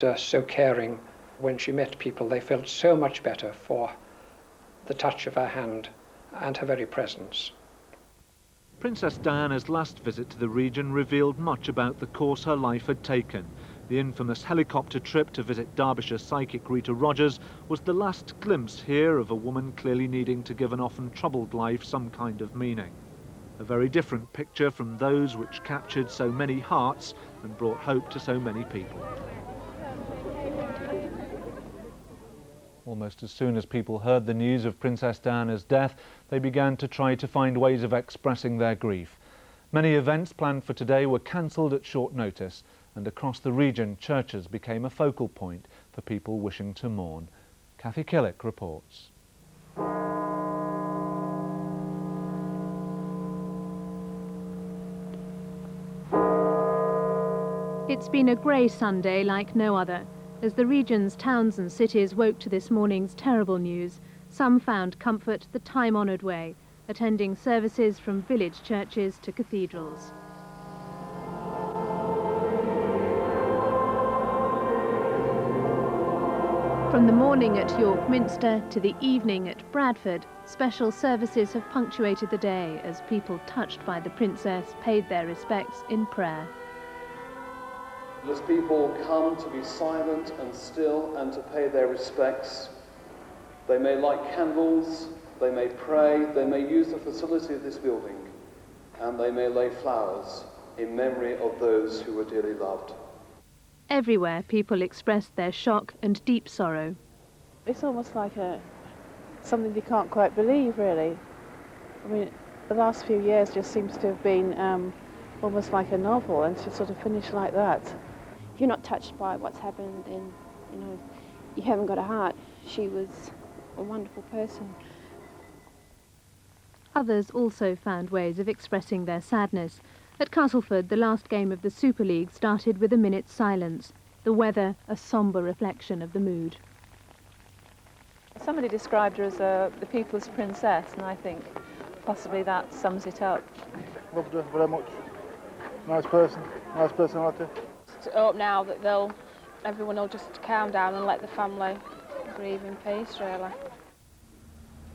So caring. When she met people, they felt so much better for the touch of her hand and her very presence. Princess Diana's last visit to the region revealed much about the course her life had taken. The infamous helicopter trip to visit Derbyshire psychic Rita Rogers was the last glimpse here of a woman clearly needing to give an often troubled life some kind of meaning. A very different picture from those which captured so many hearts and brought hope to so many people. Almost as soon as people heard the news of Princess Diana's death, they began to try to find ways of expressing their grief. Many events planned for today were cancelled at short notice, and across the region, churches became a focal point for people wishing to mourn. Kathy Killick reports. It's been a grey Sunday like no other. As the region's towns and cities woke to this morning's terrible news, some found comfort the time-honoured way, attending services from village churches to cathedrals. From the morning at York Minster to the evening at Bradford, special services have punctuated the day as people touched by the princess paid their respects in prayer. As people come to be silent and still and to pay their respects, they may light candles, they may pray, they may use the facility of this building, and they may lay flowers in memory of those who were dearly loved. Everywhere people expressed their shock and deep sorrow. It's almost like something you can't quite believe, really. I mean, the last few years just seems to have been almost like a novel, and to sort of finish like that. If you're not touched by what's happened, then, you haven't got a heart. She was a wonderful person. Others also found ways of expressing their sadness. At Castleford, the last game of the Super League started with a minute's silence. The weather, a sombre reflection of the mood. Somebody described her as the people's princess, and I think possibly that sums it up. Loved her very much. Nice person, nice personality. I hope now that everyone will just calm down and let the family grieve in peace, really.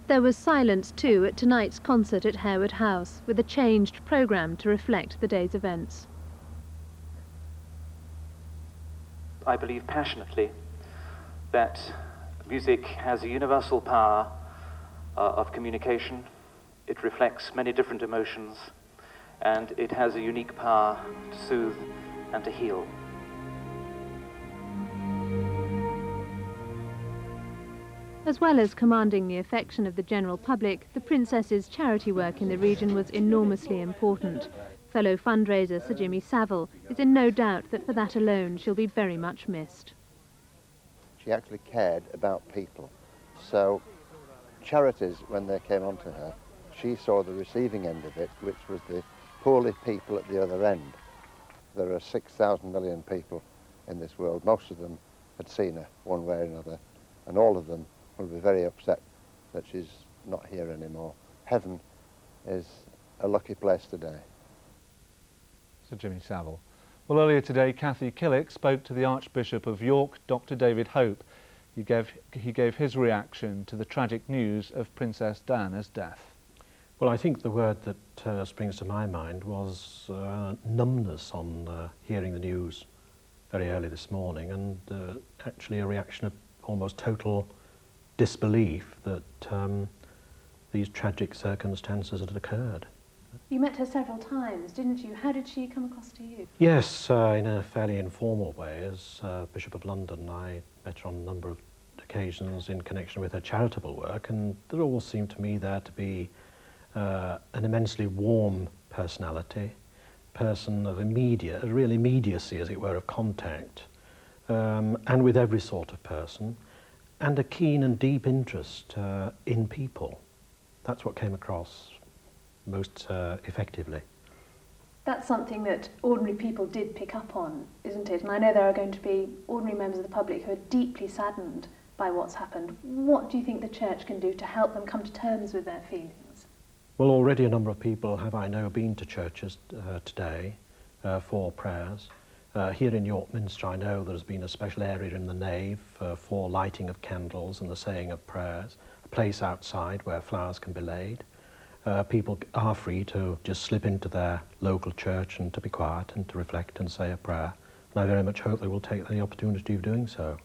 There was silence too at tonight's concert at Harewood House, with a changed programme to reflect the day's events. I believe passionately that music has a universal power of communication. It reflects many different emotions, and it has a unique power to soothe and to heal. As well as commanding the affection of the general public, the princess's charity work in the region was enormously important. Fellow fundraiser Sir Jimmy Savile is in no doubt that for that alone she'll be very much missed. She actually cared about people. So charities, when they came onto her, she saw the receiving end of it, which was the poorly people at the other end. There are 6,000 million people in this world. Most of them had seen her one way or another, and all of them will be very upset that she's not here anymore. Heaven is a lucky place today. Sir Jimmy Savile. Well, earlier today, Kathy Killick spoke to the Archbishop of York, Dr. David Hope. He gave his reaction to the tragic news of Princess Diana's death. Well, I think the word that springs to my mind was numbness on hearing the news very early this morning, and actually a reaction of almost total disbelief that these tragic circumstances had occurred. You met her several times, didn't you? How did she come across to you? Yes, in a fairly informal way. As Bishop of London, I met her on a number of occasions in connection with her charitable work, and there always seemed to me there to be an immensely warm personality, person of a real immediacy, as it were, of contact, and with every sort of person, and a keen and deep interest in people. That's what came across most effectively. That's something that ordinary people did pick up on, isn't it? And I know there are going to be ordinary members of the public who are deeply saddened by what's happened. What do you think the Church can do to help them come to terms with their feelings? Well, already a number of people have, I know, been to churches today for prayers. Here in York Minster, I know there's been a special area in the nave for lighting of candles and the saying of prayers, a place outside where flowers can be laid. People are free to just slip into their local church and to be quiet and to reflect and say a prayer. And I very much hope they will take the opportunity of doing so.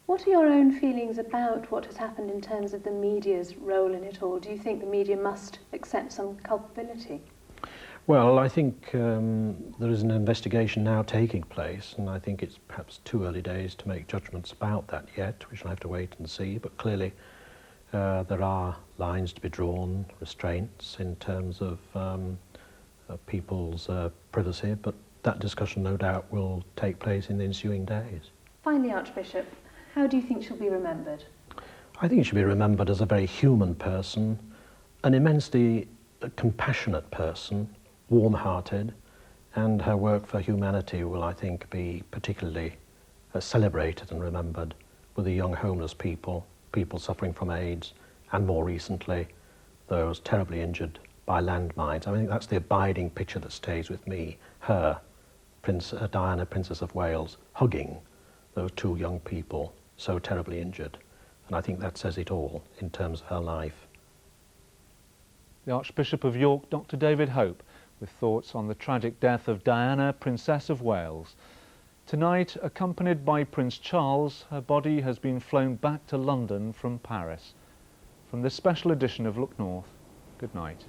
What are your own feelings about what has happened in terms of the media's role in it all? Do you think the media must accept some culpability? Well, I think there is an investigation now taking place, and I think it's perhaps too early days to make judgments about that yet. We shall have to wait and see, but clearly there are lines to be drawn, restraints in terms of people's privacy, but that discussion no doubt will take place in the ensuing days. Finally, Archbishop, how do you think she'll be remembered? I think she'll be remembered as a very human person, an immensely compassionate person, warm-hearted, and her work for humanity will, I think, be particularly celebrated and remembered with the young homeless people, people suffering from AIDS, and more recently, those terribly injured by landmines. I think that's the abiding picture that stays with me, her, Diana, Princess of Wales, hugging those two young people so terribly injured. And I think that says it all in terms of her life. The Archbishop of York, Dr. David Hope, with thoughts on the tragic death of Diana, Princess of Wales. Tonight, accompanied by Prince Charles, her body has been flown back to London from Paris. From this special edition of Look North, good night.